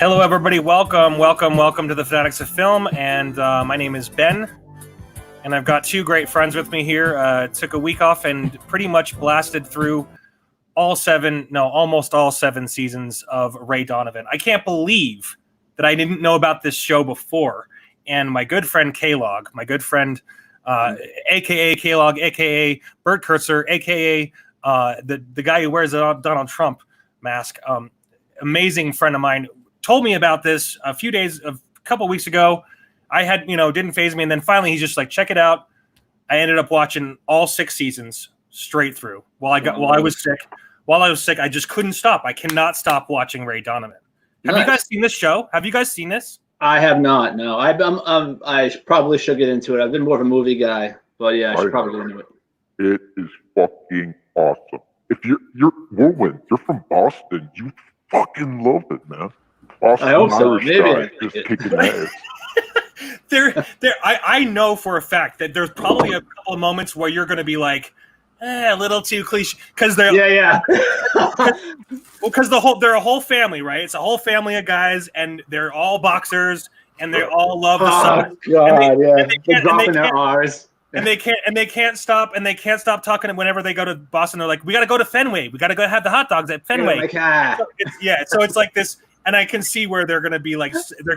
Hello, everybody. Welcome to the Fanatics of Film. And my name is Ben. And I've got two great friends with me here. Took a week off and pretty much blasted through almost all seven seasons of Ray Donovan. I can't believe that I didn't know about this show before. And my good friend K-Log, a.k.a. K-Log, a.k.a. Bert Kurtzer, a.k.a. The guy who wears a Donald Trump mask, amazing friend of mine, told me about this a couple weeks ago. I had, didn't faze me. And then finally he's just like, check it out. I ended up watching all 6 seasons straight through while I was sick. I just couldn't stop. I cannot stop watching Ray Donovan. Have you guys seen this show? Have you guys seen this? I have not. No, I probably should get into it. I've been more of a movie guy, but yeah, I should probably get into it. It is fucking awesome. If you're Whirlwind, you're from Boston, you fucking love it, man. Boston I hope so. Irish Maybe guy just kicking ass. I know for a fact that there's probably a couple of moments where you're going to be like, a little too cliche, because they're because they're a whole family, right? It's a whole family of guys, and they're all boxers, and they all love the sun. They're dropping their R's. And they can't stop talking. Whenever they go to Boston, they're like, we got to go to Fenway. We got to go have the hot dogs at Fenway. So it's like this, and I can see where they're going to be like, they're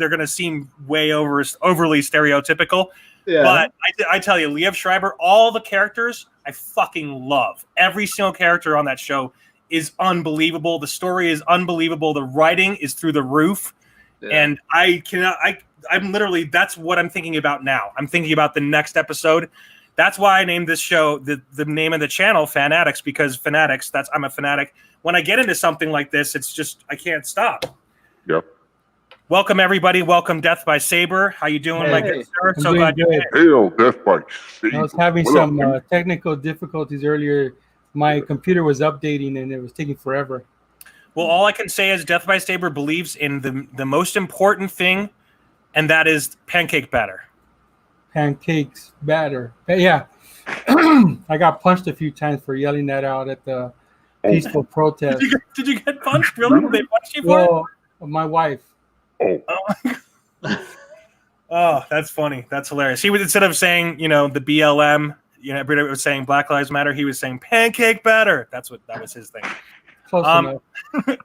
going to seem way overly stereotypical. Yeah. But I tell you, Liev Schreiber, all the characters I fucking love. Every single character on that show is unbelievable. The story is unbelievable. The writing is through the roof, and I'm literally, that's what I'm thinking about now. I'm thinking about the next episode. That's why I named this show, the name of the channel, Fanatics, because Fanatics, I'm a fanatic. When I get into something like this, it's just, I can't stop. Yep. Welcome, everybody. Welcome, Death by Saber. How you doing, my good sir? So glad you're here. Hail, Death by Saber. I was having some technical difficulties earlier. My computer was updating, and it was taking forever. Well, all I can say is Death by Saber believes in the most important thing, and that is pancake batter. Pancakes batter. Yeah. I got punched a few times for yelling that out at the peaceful protest. Did you get punched? Really? Did they punch you for it? My wife. Oh, that's funny. That's hilarious. He was, instead of saying, the BLM, everybody was saying Black Lives Matter, he was saying pancake batter. That was his thing. Close enough.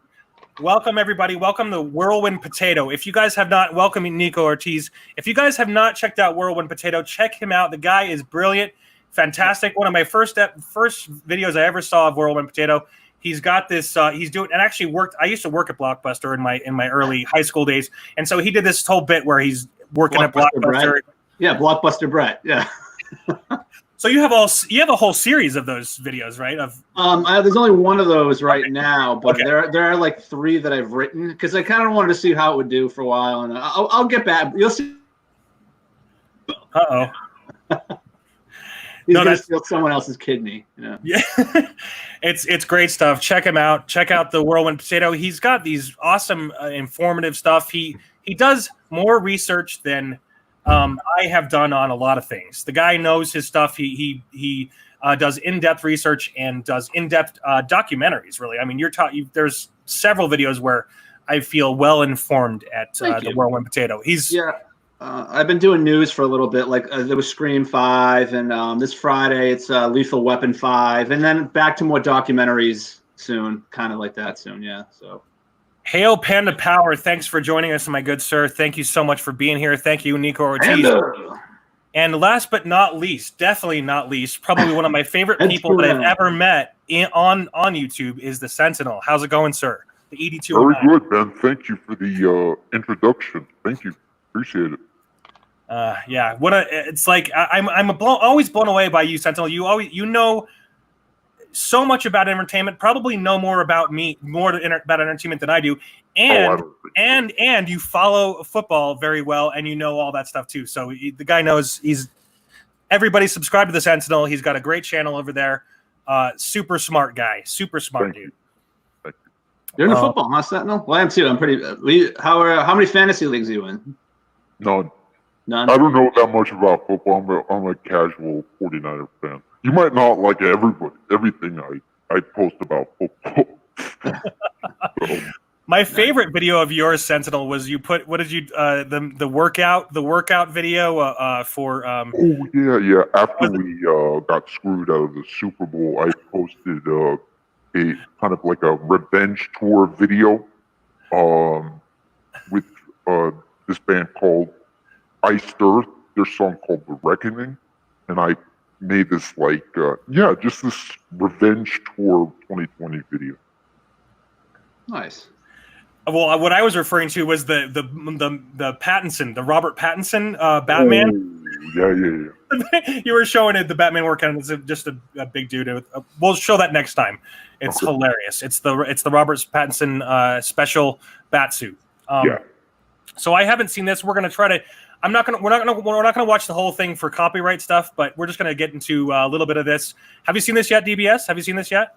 Welcome, everybody. Welcome to Whirlwind Potato. If you guys have not, welcome Nico Ortiz. If you guys have not checked out Whirlwind Potato, check him out. The guy is brilliant, fantastic. One of my first videos I ever saw of Whirlwind Potato. He's got this. He's doing, and actually worked. I used to work at Blockbuster in my early high school days, and so he did this whole bit where he's working at Blockbuster. Brett. Yeah, Blockbuster Brett. Yeah. So you have a whole series of those videos, right? There's only one of those right now, but there are like 3 that I've written because I kind of wanted to see how it would do for a while, and I'll get back. You'll see. Uh-oh. He's gonna steal someone else's kidney. Yeah. It's great stuff. Check him out. Check out the Whirlwind Potato. He's got these awesome, informative stuff. He does more research than I have done on a lot of things. The guy knows his stuff. He does in-depth research and does in-depth documentaries. Really, I mean, there's several videos where I feel well informed at the Whirlwind Potato. I've been doing news for a little bit. Like there was Scream 5, and this Friday it's Lethal Weapon 5, and then back to more documentaries soon, kind of like that soon. Yeah. So. Hail Panda Power, thanks for joining us, my good sir. Thank you so much for being here. Thank you, Nico Ortiz. And last but not least, definitely not least, probably one of my favorite people that I've ever met on YouTube is the Sentinel. How's it going, sir? The 82. Very good, Ben. Thank you for the introduction. Thank you. Appreciate it. Yeah. It's like I'm always blown away by you, Sentinel. You know so much about entertainment, probably know more about about entertainment than I do, and you follow football very well, and you know all that stuff too. So the guy knows. Everybody subscribe to the Sentinel. He's got a great channel over there. Super smart guy, super smart dude. Thank you. You're into football, huh, Sentinel? Well, I am too. I'm pretty. How many fantasy leagues are you in? None. None. I don't know that much about football. I'm a casual 49er fan. You might not like everything I post about football. My favorite video of yours, Sentinel, was you put what did you the workout video for Oh yeah. After we got screwed out of the Super Bowl, I posted a kind of like a revenge tour video with this band called Iced Earth, their song called The Reckoning, and I made this like just this revenge tour 2020 video. Nice. Well, what I was referring to was the Pattinson, the Robert Pattinson Batman. Oh, yeah. You were showing it, the Batman workout. It's just a big dude. We'll show that next time. It's hilarious. It's the Robert Pattinson special bat suit. So I haven't seen this. We're gonna try to. We're not gonna watch the whole thing for copyright stuff, but we're just gonna get into a little bit of this. Have you seen this yet, DBS? Have you seen this yet?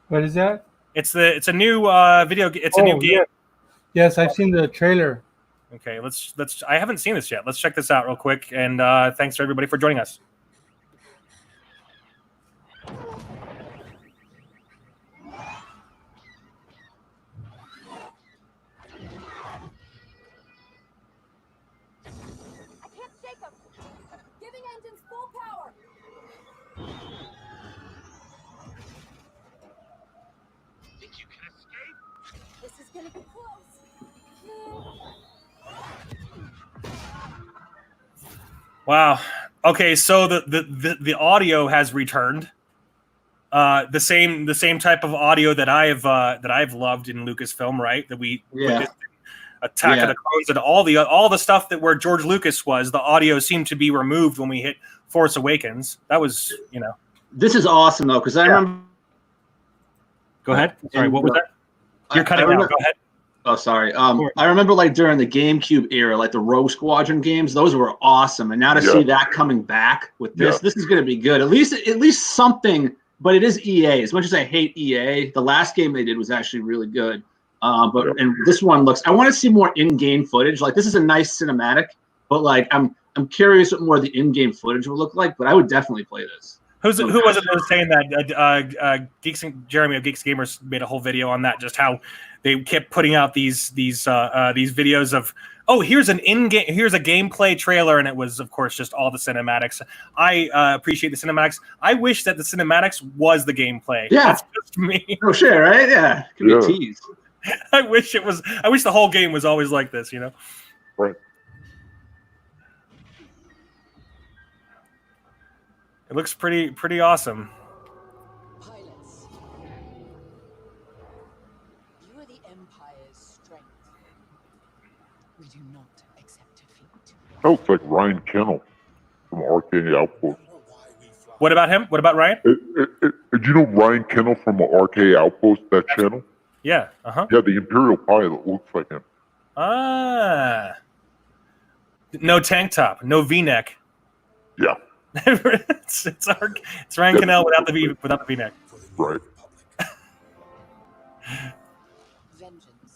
What is that? It's a new video. It's a new game. Yeah. Yes, I've seen the trailer. Okay, let's. I haven't seen this yet. Let's check this out real quick. And thanks to everybody for joining us. Wow. Okay, so the audio has returned. The same type of audio that I've loved in Lucasfilm, right? That we Attack of the Clones and all the stuff that where George Lucas was, the audio seemed to be removed when we hit Force Awakens. That was, This is awesome though, because I remember. Go ahead. Sorry, what was that? You're cutting out. Go ahead. Oh, sorry. I remember like during the GameCube era, like the Rogue Squadron games, those were awesome. And now to see that coming back with this is going to be good. At least something. But it is EA. As much as I hate EA, the last game they did was actually really good. And this one looks. I want to see more in-game footage. Like this is a nice cinematic, but like I'm curious what more the in-game footage will look like. But I would definitely play this. Who was it that was saying that? Jeremy of Geeks Gamers made a whole video on that. Just how they kept putting out these videos of here's a gameplay trailer, and it was of course just all the cinematics. I appreciate the cinematics. I wish that the cinematics was the gameplay. Yeah, that's just me. Oh sure, right? Yeah, could be a tease. I wish it was. I wish the whole game was always like this. Right. It looks pretty awesome. Pilots, you are the Empire's strength. We do not accept defeat. That looks like Ryan Kennel from Arcade Outpost. What about him? What about Ryan? Do you know Ryan Kennel from Arcade Outpost, that channel? Yeah. Yeah, the Imperial pilot looks like him. No tank top, no V-neck. Yeah. it's Ryan Cannell without the V-neck. Right.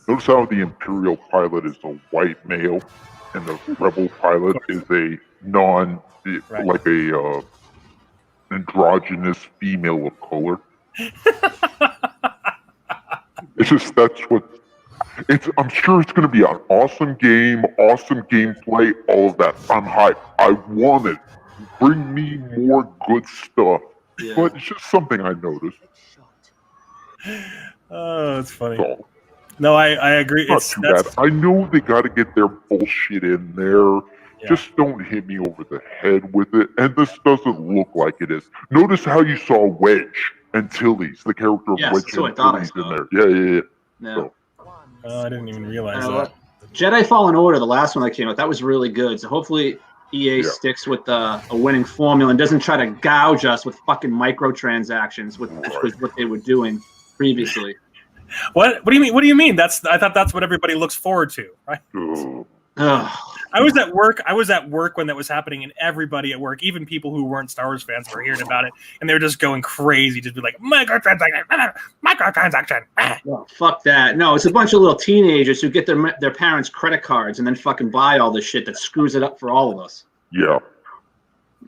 Notice how the Imperial pilot is a white male, and the Rebel pilot is a like a androgynous female of color. It's just I'm sure it's going to be an awesome game, awesome gameplay, all of that. I'm hyped. I want it. Bring me more good stuff. Yeah. But it's just something I noticed. Oh, it's funny. So, no, I agree. It's not too bad. I know they got to get their bullshit in there. Yeah. Just don't hit me over the head with it. And this doesn't look like it is. Notice how you saw Wedge Antilles, the character of Wedge Antilles in there. Yeah. No. So. I didn't even realize that. Jedi Fallen Order, the last one that came out, that was really good. So hopefully EA sticks with a winning formula and doesn't try to gouge us with fucking microtransactions, which was what they were doing previously. What do you mean? What do you mean? I thought that's what everybody looks forward to, right? I was at work when that was happening, and everybody at work, even people who weren't Star Wars fans, were hearing about it, and they were just going crazy, just be like, microtransaction. Well, fuck that. No, it's a bunch of little teenagers who get their parents' credit cards and then fucking buy all this shit that screws it up for all of us. Yeah.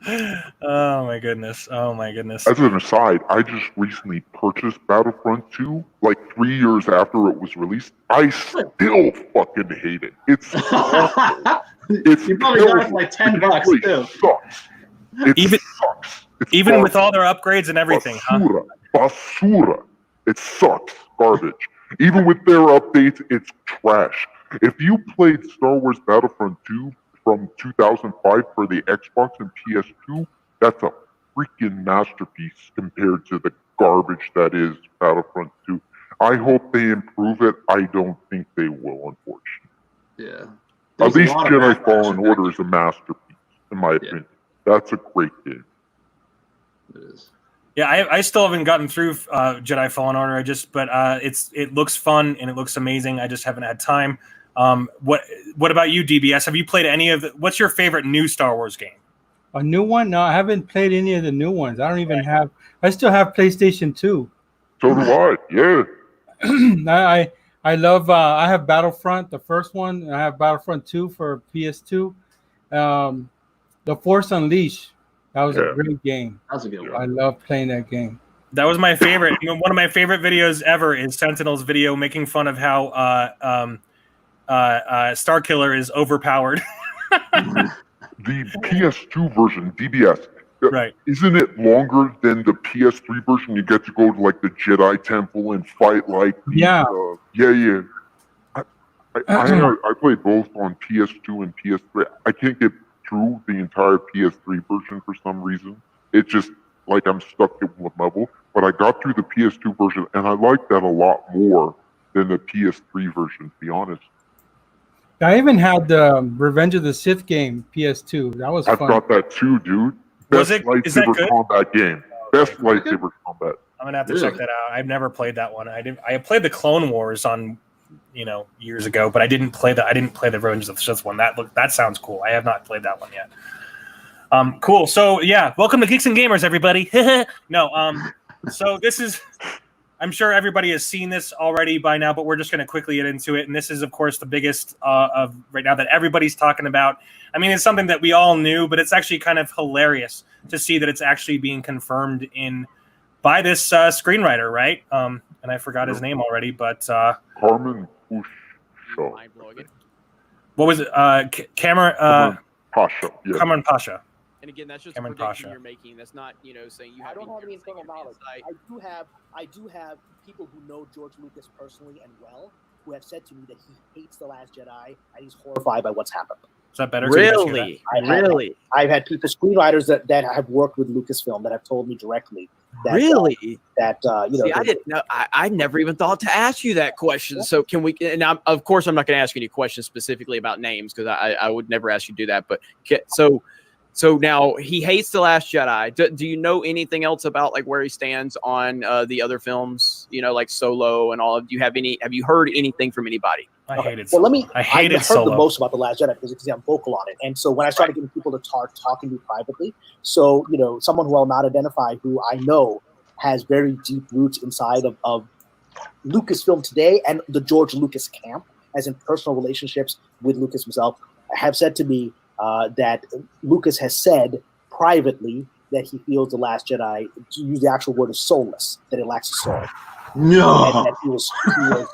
Oh my goodness. Oh my goodness. As an aside, I just recently purchased Battlefront 2, like 3 years after it was released. I still fucking hate it. It's awful. You probably got it for like $10 too. Sucks. It sucks. It's even garbage. with all their upgrades and everything, basura, basura. It sucks. Garbage. Even with their updates, it's trash. If you played Star Wars Battlefront 2 from 2005 for the Xbox and PS2, that's a freaking masterpiece compared to the garbage that is Battlefront 2. I hope they improve it. I don't think they will, unfortunately. Yeah. At least Jedi Fallen Order is a masterpiece, in my opinion. That's a great game. It is. Yeah, I still haven't gotten through Jedi Fallen Order. It looks fun and it looks amazing. I just haven't had time. What about you, DBS? Have you played any of what's your favorite new Star Wars game? A new one? No, I haven't played any of the new ones. I don't even have. I still have PlayStation 2. So do I. Yeah. I love. I have Battlefront, the first one. And I have Battlefront 2 for PS2. The Force Unleashed. That was a great game. That was a good one. I love playing that game. That was my favorite. One of my favorite videos ever is Sentinel's video making fun of how Starkiller is overpowered. The PS2 version, DBS, right? Isn't it longer than the PS3 version? You get to go to like the Jedi Temple and fight like the, I played both on PS2 and PS3. I can't get through the entire PS3 version for some reason. It's just like I'm stuck at one level. But I got through the PS2 version, and I like that a lot more than the PS3 version, to be honest. I even had the Revenge of the Sith game, PS2. That was fun. I've got that too, dude. Best lightsaber combat game. Best lightsaber combat. I'm gonna have to check that out. I've never played that one. I played the Clone Wars on, years ago, but I didn't play the Revenge of the Sith one. That sounds cool. I have not played that one yet. Cool. So yeah, welcome to Geeks and Gamers, everybody. So this is, I'm sure everybody has seen this already by now, but we're just going to quickly get into it. And this is, of course, the biggest of right now that everybody's talking about. I mean, it's something that we all knew, but it's actually kind of hilarious to see that it's actually being confirmed by this screenwriter, right? And I forgot his name already, but Carmen Pasha. What was it? Cameron Pasha. Yeah. Cameron Pasha. And again, that's just Cameron a prediction Pasha. you're making. That's not, saying you have. I don't have any internal knowledge. I do have people who know George Lucas personally and well, who have said to me that he hates The Last Jedi and he's horrified by what's happened. Is that better? Really? I've had people, screenwriters that have worked with Lucasfilm, that have told me directly that See, I didn't know. I never even thought to ask you that question. Yeah. So can we? And of course, I'm not going to ask you any questions specifically about names because I would never ask you to do that. But so now he hates The Last Jedi. Do you know anything else about like where he stands on the other films? Like Solo and all of. Have you heard anything from anybody? I hated Solo. Well, I heard Solo the most about The Last Jedi because I'm vocal on it. And so when I started getting people to talking to me privately, so someone who I'll not identify, who I know has very deep roots inside of Lucasfilm today and the George Lucas camp, as in personal relationships with Lucas himself, have said to me that Lucas has said privately that he feels The Last Jedi, to use the actual word, is soulless, that it lacks a soul. No, and that he was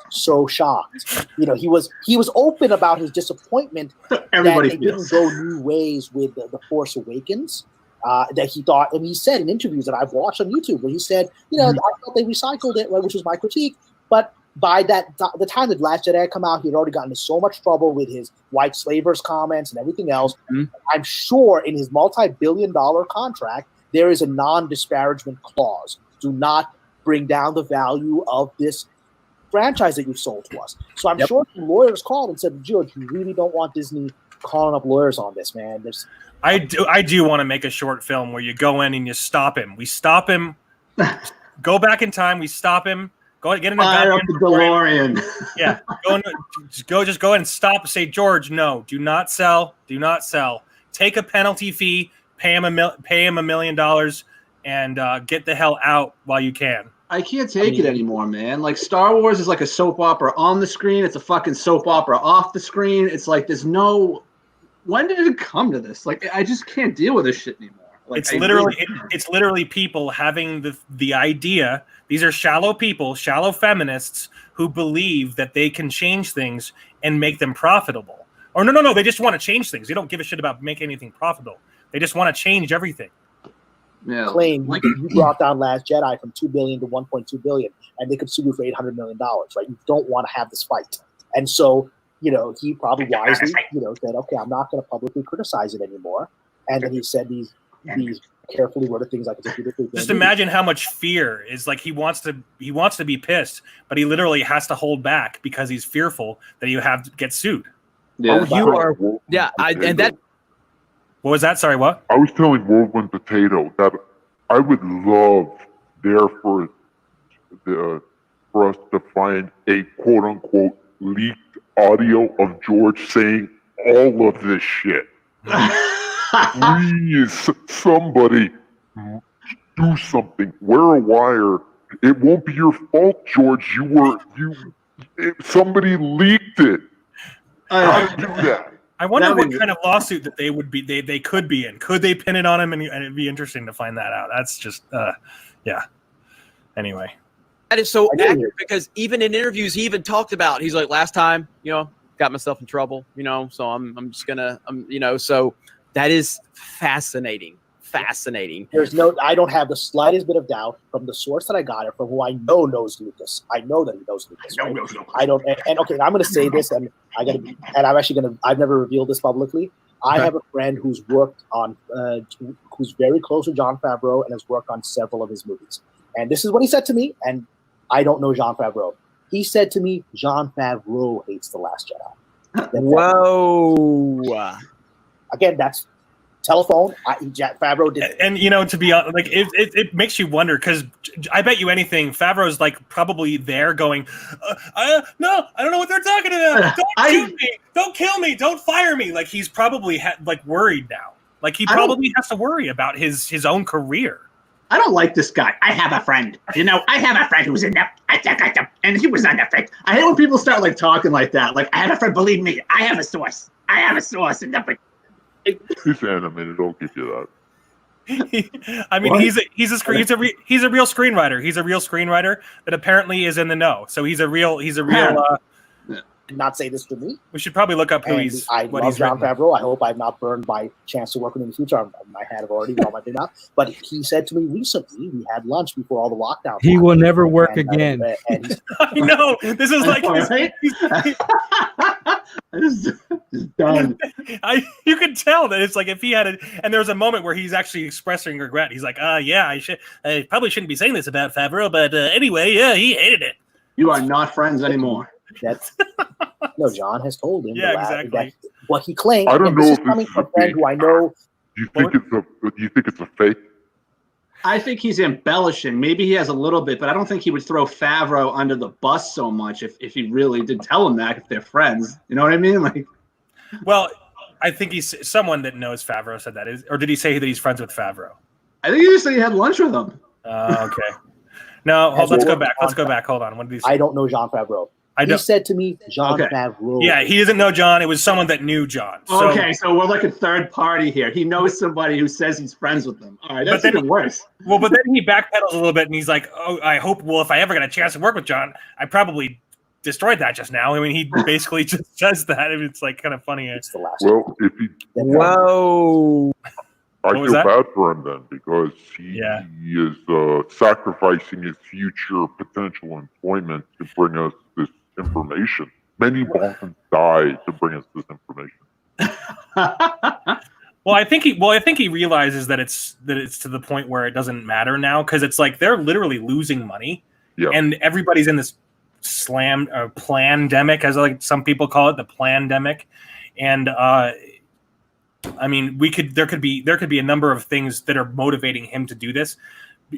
so shocked. He was open about his disappointment that they didn't go new ways with the Force Awakens. That he thought, and he said in interviews that I've watched on YouTube, where he said, I thought they recycled it, which was my critique, but by the time that Last Jedi had come out, he had already gotten into so much trouble with his white slavers comments and everything else. Mm-hmm. I'm sure in his multi-billion-dollar contract, there is a non-disparagement clause. Do not bring down the value of this franchise that you've sold to us. So I'm sure lawyers called and said, George, you really don't want Disney calling up lawyers on this, man. I do want to make a short film where you go in and you stop him. We stop him, go back in time, we stop him, go get in a DeLorean. Yeah, just go and stop. Say, George, no, do not sell. Take a penalty fee, pay him $1 million, and get the hell out while you can. I can't take it anymore, man. Like, Star Wars is like a soap opera on the screen. It's a fucking soap opera off the screen. It's like there's no. When did it come to this? Like, I just can't deal with this shit anymore. Like, it's literally people having the idea. These are shallow people, shallow feminists who believe that they can change things and make them profitable. Or no, they just want to change things. They don't give a shit about making anything profitable. They just want to change everything. Yeah. Claim you brought down Last Jedi from $2 billion to $1.2 billion, and they could sue you for $800 million, right? You don't want to have this fight. And so, he probably wisely, said, okay, I'm not going to publicly criticize it anymore. And then he said these carefully worded things like, just imagine how much fear is like he wants to be pissed, but he literally has to hold back because he's fearful that you have to get sued. Yeah, What was that? Sorry, what? I was telling Whirlwind Potato that I would love for us to find a quote unquote leaked audio of George saying all of this shit. Please, somebody do something. Wear a wire. It won't be your fault, George. Somebody leaked it. How do that? I wonder what kind of lawsuit that they could be in. Could they pin it on him? And it'd be interesting to find that out. That's just, yeah. Anyway. That is so accurate because even in interviews, he even talked about, he's like, last time, got myself in trouble, so I'm just gonna, so that is fascinating. I don't have the slightest bit of doubt from the source that I got it from, who I know knows Lucas. I know that he knows Lucas. Right? I don't, and okay, I'm going to say this, and I've never revealed this publicly. I have a friend who's worked on, who's very close to Jon Favreau and has worked on several of his movies. And this is what he said to me, and I don't know Jon Favreau. He said to me, Jon Favreau hates The Last Jedi. Whoa. Again, that's telephone. Favreau did, and to be honest, like it makes you wonder, because I bet you anything Favreau's like probably there going, I don't know what they're talking about. Don't kill me, don't fire me. Like he's probably worried now. Like he probably has to worry about his own career. I don't like this guy. I have a friend. I have a friend who's in that, and he was on that fake. I hate when people start like talking like that. Like, I have a friend. Believe me, I have a source. And He's animated. I'll give you that. I mean, he's a real screenwriter. He's a real screenwriter that apparently is in the know. So he's a real. Did not say this to me. We should probably look up who he's. I love Jon Favreau. I hope I've not burned my chance to work with him in the future. I have already. My thing now. But he said to me recently, we had lunch before all the lockdowns. He will never work again. I know. This is like This is done. You can tell that it's like if he had and there was a moment where he's actually expressing regret. He's like, I probably shouldn't be saying this about Favreau, but anyway, yeah, he hated it. You are not friends anymore. That's John has told him. Yeah, exactly. What he claimed. I don't know if this is coming from a friend who I know. Do you think it's a fake? I think he's embellishing. Maybe he has a little bit, but I don't think he would throw Favreau under the bus so much if he really did tell him that, if they're friends. You know what I mean? Like, well, I think he's someone that knows Favreau said that. Or did he say that he's friends with Favreau? I think he just said he had lunch with him. Okay. No, let's go back. Hold on. What did he say? I don't know Jon Favreau. He said to me, Jon Favreau. Yeah, he doesn't know John. It was someone that knew John. So, okay, so we're like a third party here. He knows somebody who says he's friends with them. All right, that's even worse. Well, but then he backpedals a little bit, and he's like, I hope, if I ever get a chance to work with John, I probably destroyed that just now. I mean, he basically just says that. It's like kind of funny. It's the last one. If he... Whoa. I feel bad for him then, because he is sacrificing his future potential employment to bring us this information. Many Balkans died to bring us this information. Well, I think he realizes that it's to the point where it doesn't matter now, because it's like they're literally losing money, and everybody's in this plandemic, as like some people call it, the plandemic, and I mean, there could be a number of things that are motivating him to do this.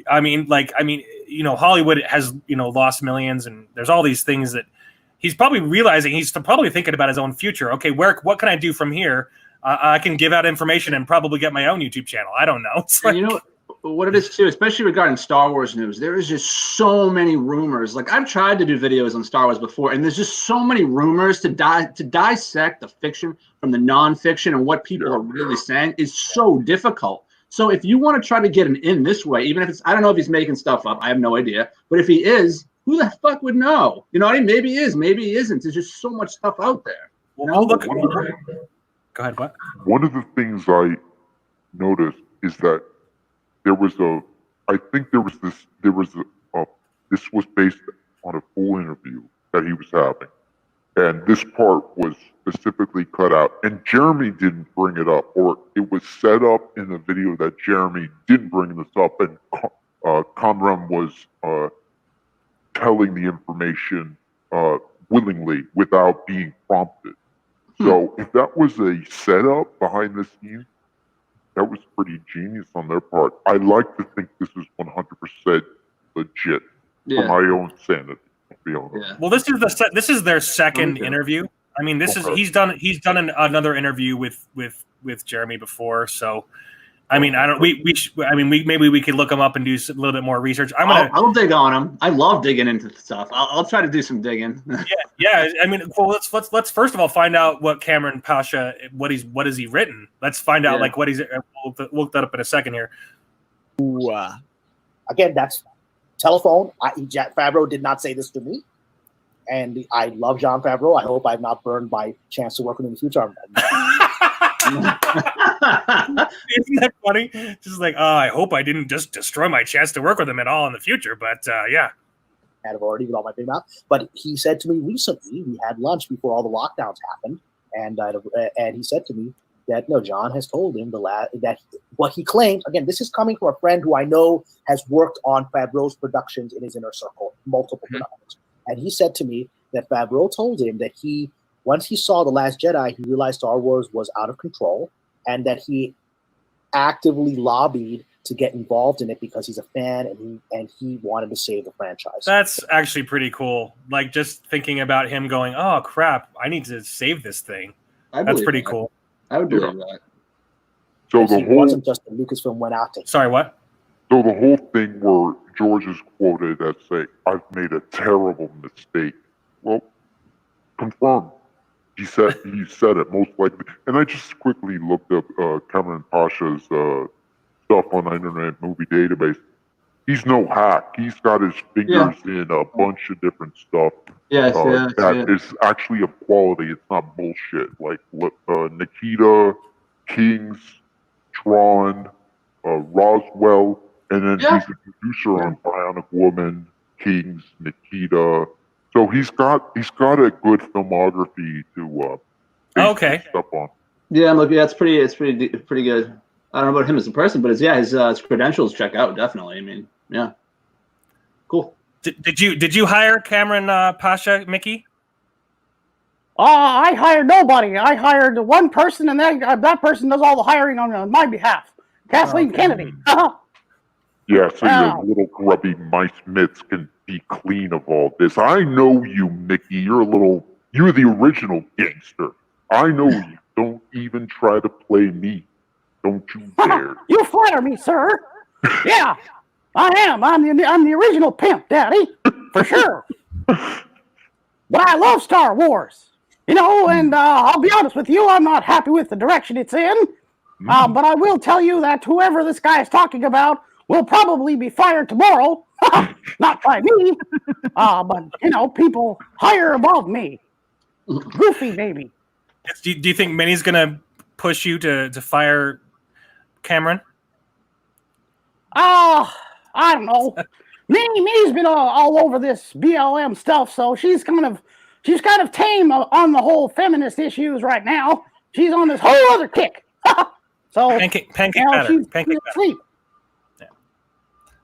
I mean, Hollywood has lost millions, and there's all these things that he's probably realizing. He's probably thinking about his own future. Okay, what can I do from here? I can give out information and probably get my own YouTube channel. I don't know. It's like, what it is too, especially regarding Star Wars news, there is just so many rumors. Like, I've tried to do videos on Star Wars before, and there's just so many rumors to dissect the fiction from the nonfiction, and what people are really saying is so difficult. So if you want to try to get him in this way, even if it's, I don't know if he's making stuff up, I have no idea. But if he is, who the fuck would know? You know what I mean? Maybe he is, maybe he isn't. There's just so much stuff out there. Well, look. Go ahead. What? One of the things I noticed is that there was this was based on a full interview that he was having, and this part was specifically cut out, and Jeremy didn't bring it up, or it was set up in the video that Jeremy didn't bring this up, and Kamran was telling the information willingly without being prompted. So if that was a setup behind the scenes, that was pretty genius on their part. I like to think this is 100% legit for my own sanity. To be honest. Yeah. Well, this is their second interview. I mean, he's done another interview with Jeremy before. So, I mean, maybe we could look him up and do a little bit more research. I'll dig on him. I love digging into stuff. I'll try to do some digging. yeah. I mean, well, let's first of all find out what Cameron Pasha what has he written. Let's find out like what he's. We'll look that up in a second here. Ooh, Again, that's telephone. Favreau did not say this to me, and I love Jon Favreau. I hope I'm not burned by chance to work with him in the future. Isn't that funny? Just like, I hope I didn't just destroy my chance to work with him at all in the future. But yeah, I've already with all my big mouth. But he said to me recently, we had lunch before all the lockdowns happened, and he said to me that no, John has told him that what he claims. Again, this is coming from a friend who I know has worked on Favreau's productions in his inner circle, multiple productions, and he said to me that Favreau told him that once he saw The Last Jedi, he realized Star Wars was out of control, and that he actively lobbied to get involved in it because he's a fan and he wanted to save the franchise. That's actually pretty cool. Like just thinking about him going, "Oh crap, I need to save this thing." That's pretty cool. I would believe that. So it wasn't just the Lucasfilm went out to. Sorry, what? So the whole thing where George is quoted as saying, "I've made a terrible mistake." Well, confirmed. He said it most likely, and I just quickly looked up Cameron Pasha's stuff on the Internet Movie Database. He's no hack. He's got his fingers in a bunch of different stuff. That is actually of quality. It's not bullshit. Like Nikita, Kings, Tron, Roswell, and then he's a producer on Bionic Woman, Kings, Nikita. So he's got a good filmography to base stuff on. Yeah, look, it's pretty good. I don't know about him as a person, but his credentials check out definitely. I mean, yeah, cool. Did you hire Cameron Pasha, Mickey? I hired nobody. I hired one person, and that person does all the hiring on my behalf. Kathleen Kennedy. Yeah, so your little grubby mice mitts can be clean of all this. I know you, Mickey. You're the original gangster. I know you. Don't even try to play me. Don't you dare. You flatter me, sir. Yeah, I am. I'm the original pimp, Daddy, for sure. But I love Star Wars, and I'll be honest with you, I'm not happy with the direction it's in. But I will tell you that whoever this guy is talking about will probably be fired tomorrow. Not by me, but people higher above me. Goofy, maybe. Do you think Minnie's gonna push you to fire Cameron? I don't know. Minnie's been all over this BLM stuff, so she's kind of tame on the whole feminist issues right now. She's on this whole other kick. So pancake batter. She's pancake asleep. Yeah.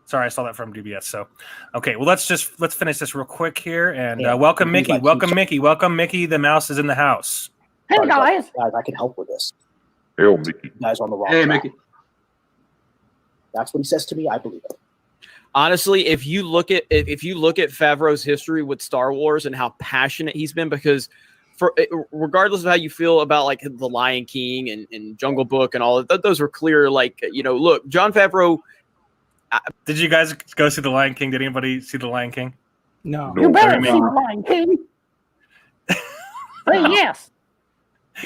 Sorry, I saw that from DBS. So, okay, well let's finish this real quick here and welcome Mickey. Welcome Mickey. Welcome Mickey. The mouse is in the house. Hey guys, I can help with this. Hey, Mickey. You guys are on the wrong. Hey, track. Mickey. That's what he says to me. I believe it. Honestly, if you look at Favreau's history with Star Wars and how passionate he's been, because regardless of how you feel about like The Lion King and Jungle Book and all of that, those were clear. Like, look, Jon Favreau. Did you guys go see The Lion King? Did anybody see The Lion King? No. You better see The Lion King. Yes.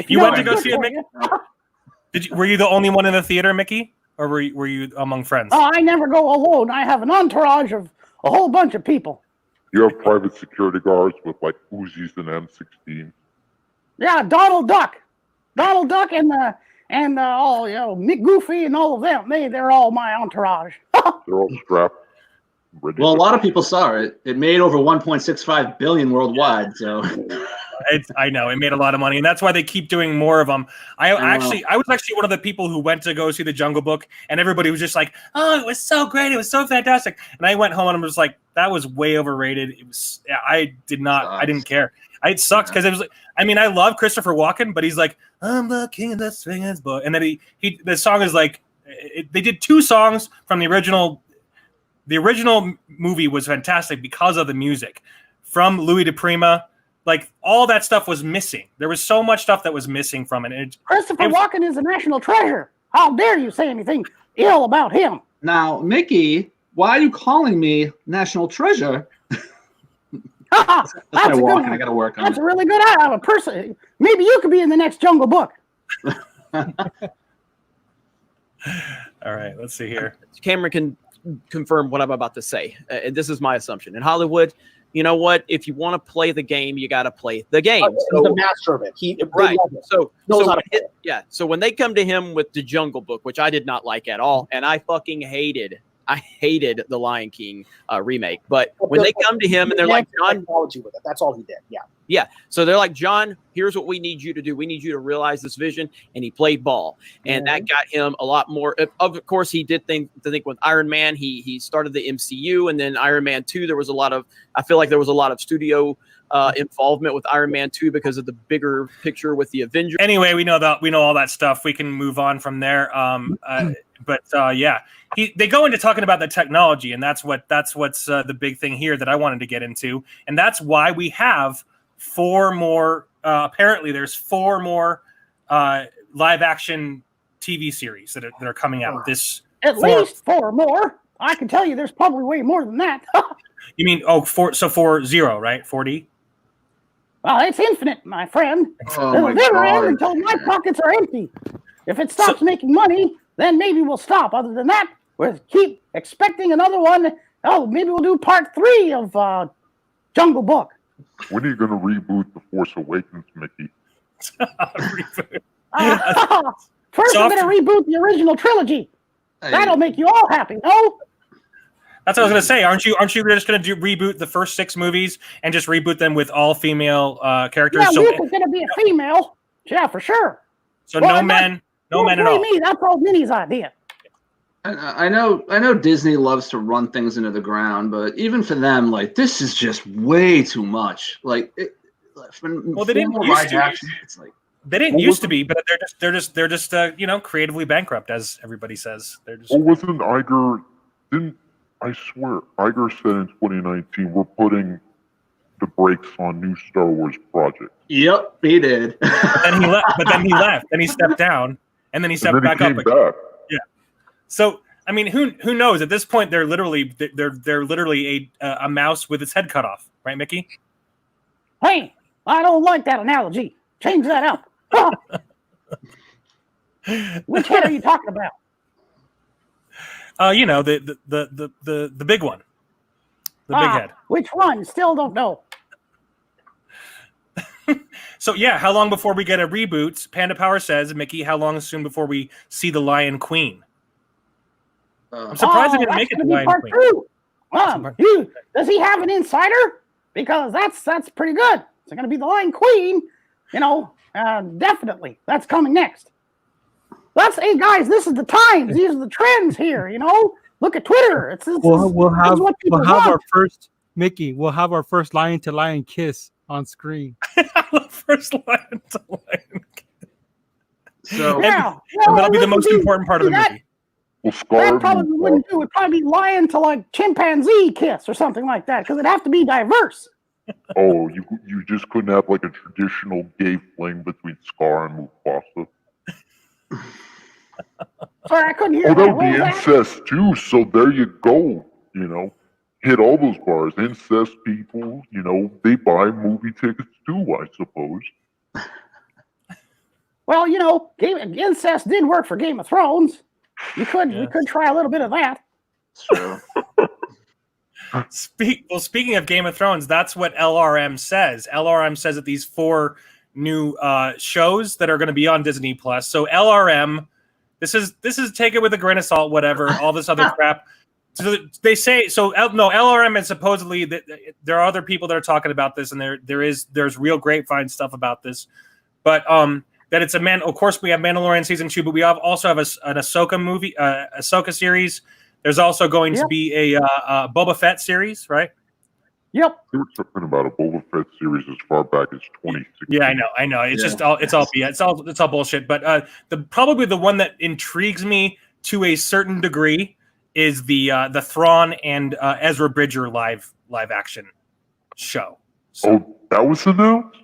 You went to go see it, Mickey? Were you the only one in the theater, Mickey? or were you among friends? Oh, I never go alone. I have an entourage of a whole bunch of people. You have private security guards with like Uzis and M16. Yeah, Donald Duck, and all Mick Goofy and all of them. They're all my entourage. They're all strapped. Well, a lot of people saw it. It made over 1.65 billion worldwide. So I know it made a lot of money, and that's why they keep doing more of them. I was actually one of the people who went to go see the Jungle Book, and everybody was just like, "Oh, it was so great! It was so fantastic!" And I went home and I was like, "That was way overrated." It was. I didn't care. It sucked because it was. I mean, I love Christopher Walken, but he's like, "I'm the king of the swingers book," and then the song is like, they did 2 songs from the original. The original movie was fantastic because of the music from Louis DePrima. Like all that stuff was missing. There was so much stuff that was missing from it. Christopher Walken is a national treasure. How dare you say anything ill about him? Now, Mickey, why are you calling me national treasure? That's my a good Walken. one. I got to work on That's it. a really good person. Maybe you could be in the next Jungle Book. All right, let's see here. Cameron can confirm what I'm about to say. And this is my assumption. In Hollywood, you know what? If you want to play the game, you got to play the game. He's the master of it. Right. So so when they come to him with the Jungle Book, which I did not like at all, and I fucking hated the Lion King remake. But when they come to him and they're like, John, technology with it. That's all he did. Yeah. Yeah. So they're like, John, here's what we need you to do. We need you to realize this vision. And he played ball. And that got him a lot more. Of course, he did think with Iron Man, he started the MCU. And then Iron Man 2, I feel like there was a lot of studio involvement with Iron Man 2 because of the bigger picture with the Avengers. Anyway, we know all that stuff. We can move on from there. They go into talking about the technology, and that's what's the big thing here that I wanted to get into, and that's why we have 4 more. Apparently, there's 4 more live action TV series that are coming out. At least 4 more. I can tell you, there's probably way more than that. You mean 40, right? 40. Well, it's infinite, my friend. Oh It'll never end until my pockets are empty. If it stops making money, then maybe we'll stop. Other than that, we'll keep expecting another one. Oh, maybe we'll do part 3 of Jungle Book. When are you going to reboot The Force Awakens, Mickey? First, I'm going to reboot the original trilogy. That'll make you all happy, no? That's what I was going to say. Aren't you just going to reboot the first 6 movies and just reboot them with all female characters? Yeah, Luke is going to be a female. Yeah, for sure. So no men at all. Me, that's all Minnie's idea. I know Disney loves to run things into the ground, but even for them, like, this is just way too much. Like, they didn't used to. It's like they didn't used to be, but they're just creatively bankrupt, as everybody says. They're just. Well, wasn't Iger? I swear, Iger said in 2019 we're putting the brakes on new Star Wars project. Yep, he did. But then he left. Then he stepped down, and then he stepped back up. Yeah. So I mean, who knows? At this point, they're literally a mouse with its head cut off, right, Mickey? Hey, I don't like that analogy. Change that up. Which head are you talking about? The big one, the big head. Which one? Still don't know. So yeah, how long before we get a reboot? Panda Power says, Mickey, how long soon before we see the Lion Queen? I'm surprised they didn't make it the Lion Queen. Does he have an insider? Because that's pretty good. It's going to be the Lion Queen. Definitely. That's coming next. Hey guys, this is the times. These are the trends here. Look at Twitter. We'll have our first Mickey. We'll have our first lion to lion kiss on screen. First lion to lion kiss. So that'll be the most important part of the movie. Well, Scar, that probably wouldn't do. It'd probably be lion to like chimpanzee kiss or something like that because it'd have to be diverse. Oh, you just couldn't have like a traditional gay fling between Scar and Mufasa. Sorry, I couldn't hear. Oh, that would be incest too. So there you go. Hit all those bars. Incest people. They buy movie tickets too, I suppose. Well, incest did work for Game of Thrones. We could try a little bit of that. True. Speaking of Game of Thrones, that's what LRM says. LRM says that these 4 new shows that are going to be on Disney Plus. So LRM, this is take it with a grain of salt, whatever, all this other crap. So they say LRM is supposedly that there are other people that are talking about this, and there's real grapevine stuff about this, but that it's of course we have Mandalorian season 2, but we also have an Ahsoka movie, Ahsoka series. There's also going to be a Boba Fett series, right? Yep. They were talking about a Boba Fett series as far back as 2016. Yeah, I know. It's just all it's all bullshit. But probably the one that intrigues me to a certain degree is the Thrawn and Ezra Bridger live action show. So, that was announced?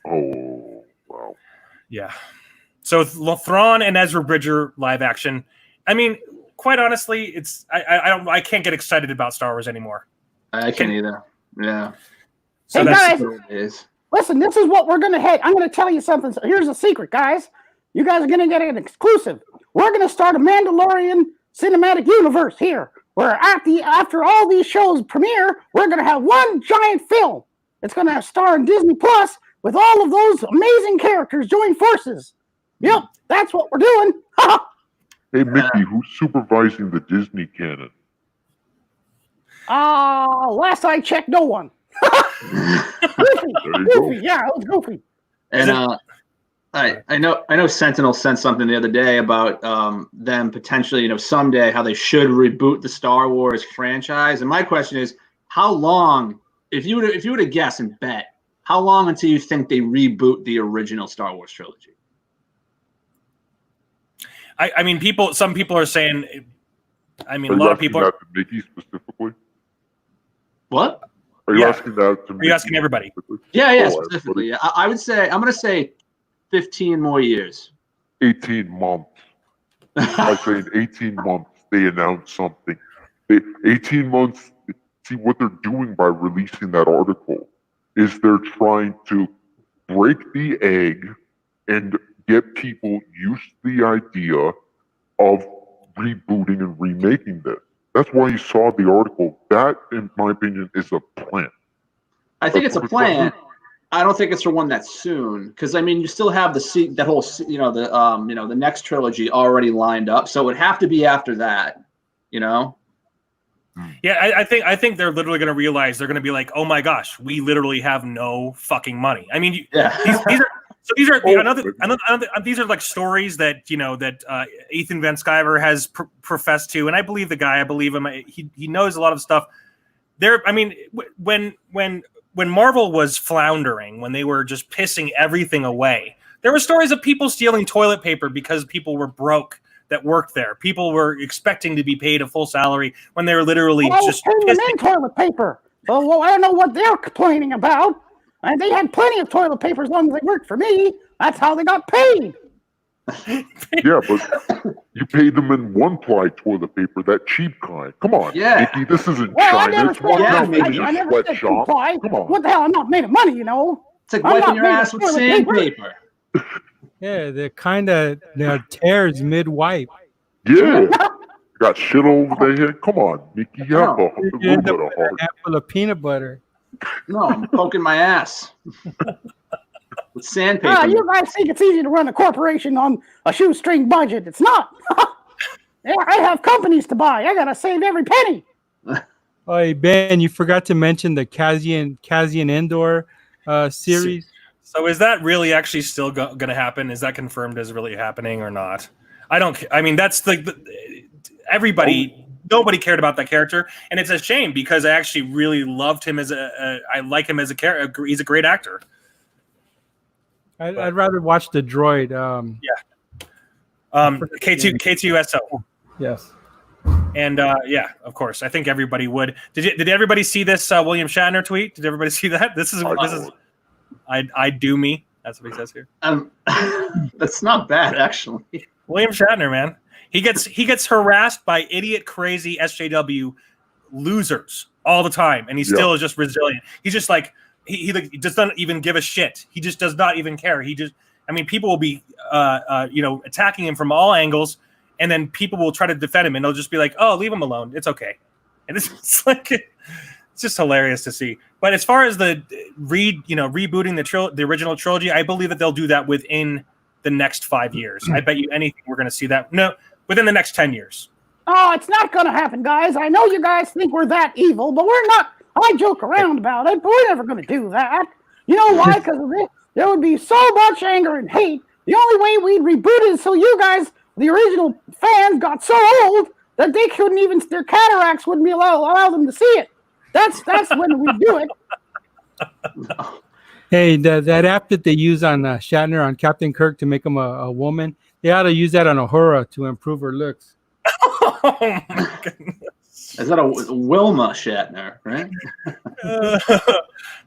Oh, wow. Yeah. So Thrawn and Ezra Bridger live action. I mean, quite honestly, it's I can't get excited about Star Wars anymore. I can't either. Yeah. So hey guys, is. Listen, this is what we're gonna hit. I'm gonna tell you something. So here's a secret, guys. You guys are gonna get an exclusive. We're gonna start a Mandalorian cinematic universe here, where after all these shows premiere, we're gonna have one giant film. It's gonna star in Disney Plus with all of those amazing characters join forces. Yep, that's what we're doing. Hey Mickey, who's supervising the Disney canon? Last I checked, no one. Goofy. Yeah, it was Goofy. And I know Sentinel sent something the other day about them potentially, someday how they should reboot the Star Wars franchise. And my question is, how long, if you were to guess and bet, how long until you think they reboot the original Star Wars trilogy? I mean, some people are saying. I mean, a lot of people are asking that to Mickey specifically. What? Are you asking that to Are you asking everybody? Yeah, specifically. Yeah. I would say, I'm going to say 15 more years. 18 months. I'm saying 18 months. They announced something. 18 months. See, what they're doing by releasing that article is they're trying to break the egg and get people used to the idea of rebooting and remaking this. That's why you saw the article. That, in my opinion, is a plan. I think it's a plan. I don't think it's for one that's soon, because I mean, you still have that whole, the next trilogy already lined up. So it would have to be after that, Yeah, I think they're literally going to realize they're going to be like, oh my gosh, we literally have no fucking money. I mean, these are like stories that Ethan Van Sciver has professed to, and I believe the guy. I believe him. He knows a lot of stuff. I mean, when Marvel was floundering, when they were just pissing everything away, there were stories of people stealing toilet paper because people were broke that worked there. People were expecting to be paid a full salary when they were literally just pissing toilet paper. Well, I don't know what they're complaining about. And they had plenty of toilet paper as long as they worked for me. That's how they got paid. Yeah, but you paid them in one-ply toilet paper, that cheap kind. Come on, Mickey, this isn't China. It's I never said two-ply. Come on. What the hell? I'm not made of money, It's like wiping your ass with sandpaper. Yeah, they're kind of tears mid-wipe. Yeah. Got shit over their head. Come on, Mickey, you have a little bit of heart. A handful of peanut butter. No, I'm poking my ass with sandpaper. You guys think it's easy to run a corporation on a shoestring budget. It's not. I have companies to buy. I got to save every penny. Hey, Ben, you forgot to mention the Cassian Andor series. So is that really actually still going to happen? Is that confirmed as really happening or not? I mean, that's everybody... Nobody cared about that character, and it's a shame because I actually really loved him I like him as a character. He's a great actor. I'd rather watch the droid. K2SO. Yes. And of course, I think everybody would. Did everybody see this William Shatner tweet? Did everybody see that? This is I do me. That's what he says here. That's not bad, actually. William Shatner, man. He gets harassed by idiot, crazy SJW losers all the time, and he still is just resilient. He's just like he just doesn't even give a shit. He just does not even care. People will be attacking him from all angles, and then people will try to defend him, and they'll just be like, "Oh, leave him alone. It's okay." And it's like it's just hilarious to see. But as far as the rebooting the original trilogy, I believe that they'll do that within the next 5 years. I bet you anything we're going to see that. No, within the next 10 years. Oh, it's not going to happen, guys. I know you guys think we're that evil, but we're not. I joke around about it, but we're never going to do that. You know why? Because of this, there would be so much anger and hate. The only way we'd reboot it is so you guys, the original fans, got so old that they couldn't even, their cataracts wouldn't be allow them to see it. That's when we do it. Hey, that app that they use on Shatner, on Captain Kirk to make him a woman, they ought to use that on Uhura to improve her looks. Oh my goodness. Is that a Wilma Shatner, right?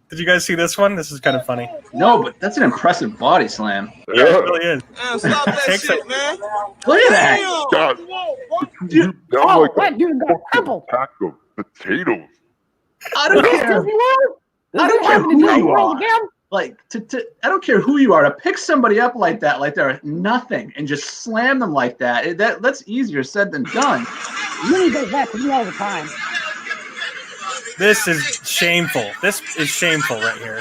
Did you guys see this one? This is kind of funny. No, but that's an impressive body slam. Yeah, it really is. Man, stop that shit, man. Look at that. God, Dude, that dude got crippled. Pack of potatoes. I don't care. I don't care who you are. Again? Like, I don't care who you are. To pick somebody up like that, like they're nothing, and just slam them like that, that's easier said than done. Minnie does that to me all the time. This is shameful. This is shameful right here.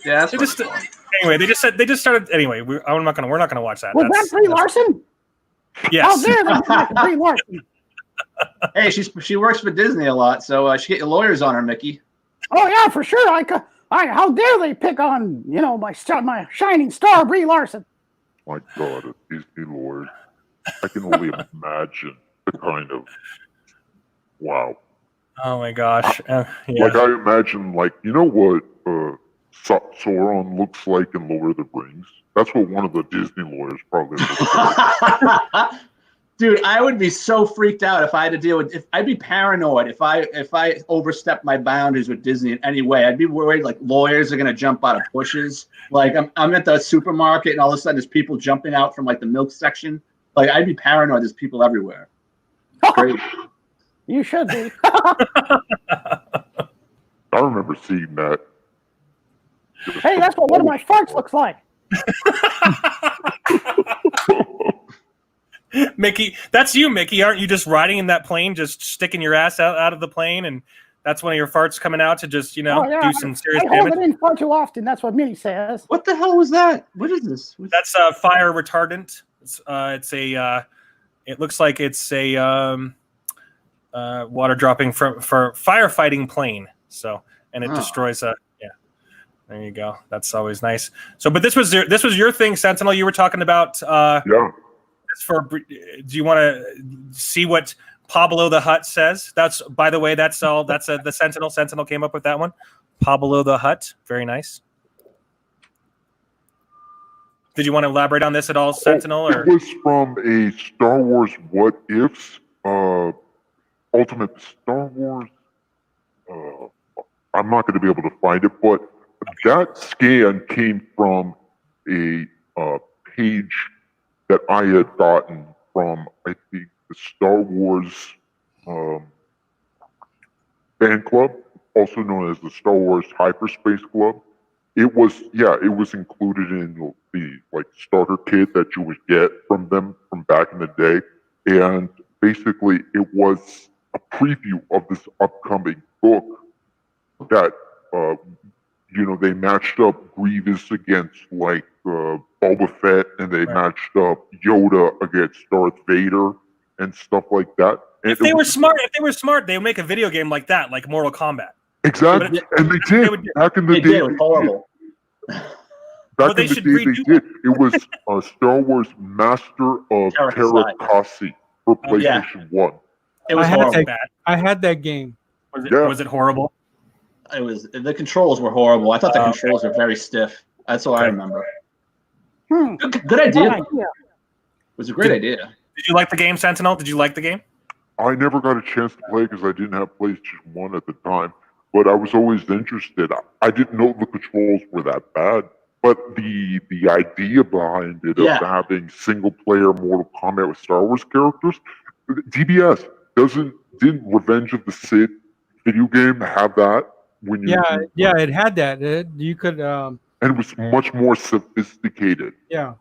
Yeah, anyway, they just started. Anyway, we're not gonna watch that. Was that Brie Larson? Yes. How dare they make Brie Larson? Hey, she works for Disney a lot, so she get your lawyers on her, Mickey. Oh yeah, for sure. How dare they pick on my shining star, Brie Larson? My God, a Disney Lord. I can only imagine the kind of wow. Oh my gosh. Yeah. Like I imagine, like you know what Sauron looks like in Lord of the Rings. That's what one of the Disney lawyers probably looks like. Dude, I would be so freaked out if I had to deal with. I'd be paranoid if I overstepped my boundaries with Disney in any way. I'd be worried like lawyers are gonna jump out of bushes. Like I'm at the supermarket and all of a sudden there's people jumping out from like the milk section. Like I'd be paranoid. There's people everywhere. Great. You should be. I remember seeing that. Hey, that's what one of my farts looks like. Mickey, that's you, Mickey. Aren't you just riding in that plane, just sticking your ass out of the plane, and that's one of your farts coming out to just, do some serious damage? I hold it in far too often. That's what Minnie says. What the hell was that? What is this? That's fire retardant. It looks like it's a water dropping for firefighting plane. So, and it destroys a. There you go. That's always nice. So, but this was your thing, Sentinel. You were talking about. Yeah. Do you want to see what Pablo the Hutt says? That's, by the way, that's all. That's the Sentinel. Sentinel came up with that one. Pablo the Hutt. Very nice. Did you want to elaborate on this at all, Sentinel? It was from a Star Wars What Ifs, Ultimate Star Wars. I'm not going to be able to find it, but that scan came from a page that I had gotten from, I think, the Star Wars fan club, also known as the Star Wars Hyperspace Club. It was included in the starter kit that you would get from them from back in the day, and basically it was a preview of this upcoming book that they matched up Grievous against Boba Fett, and they matched up Yoda against Darth Vader and stuff like that. And if they were smart, they would make a video game like that, like Mortal Kombat. Exactly, and they did. Back in the day, it was horrible. Back in the day, they did. It was Star Wars Master of Terra-Kasi for PlayStation 1. It was horrible. I had that game. Was it horrible? It was. The controls were horrible. I thought the controls were very stiff. That's all I remember. Good idea. It was a great idea. Did you like the game, Sentinel? Did you like the game? I never got a chance to play because I didn't have PlayStation 1 at the time, but I was always interested. I didn't know the controls were that bad, but the idea behind it of having single-player Mortal Kombat with Star Wars characters, DBS didn't Revenge of the Sith video game have that? When you it had that. You could and it was much more sophisticated. Yeah.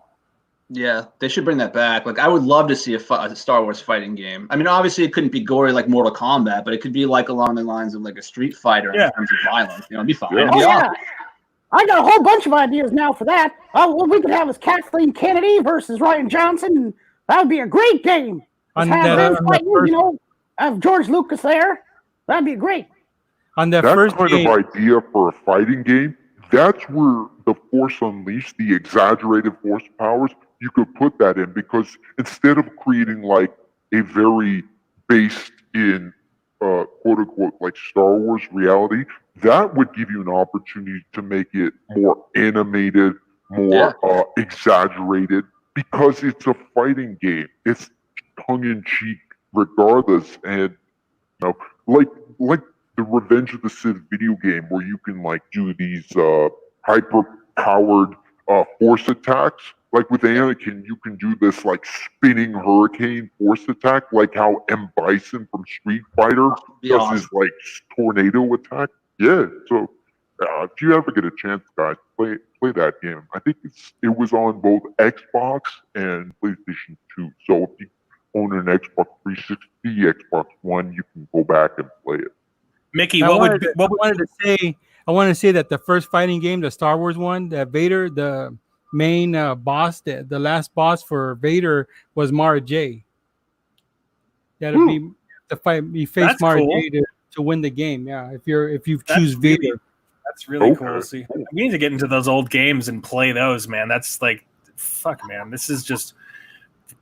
Yeah, they should bring that back. Like, I would love to see a Star Wars fighting game. I mean, obviously, it couldn't be gory like Mortal Kombat, but it could be like along the lines of like a Street Fighter in terms of violence. You know, it'd be fine. Yeah. It'd be awesome. I got a whole bunch of ideas now for that. What we could have is Kathleen Kennedy versus Ryan Johnson, and that would be a great game. Just have them fighting, you know, have George Lucas there. That'd be great. On that That first kind game, of idea for a fighting game, that's where the Force Unleashed, the exaggerated Force powers, you could put that in, because instead of creating like a very based in quote unquote like Star Wars reality, that would give you an opportunity to make it more animated, more exaggerated, because it's a fighting game. It's tongue in cheek regardless, and you know, like the Revenge of the Sith video game where you can like do these hyper powered force attacks. Like with Anakin, you can do this like spinning hurricane force attack, like how M. Bison from Street Fighter does his like tornado attack. Yeah, so if you ever get a chance, guys, play that game. I think it was on both Xbox and PlayStation 2. So if you own an Xbox 360, Xbox One, you can go back and play it. Mickey, I wanted to say that the first fighting game, the Star Wars one, that Vader, the main boss, the last boss for Vader was Mara Jade. That'll be the fight. You face Mara Jade to win the game. Yeah, if you choose Vader. That's really cool. See, we need to get into those old games and play those, man. That's like, fuck, man. This is just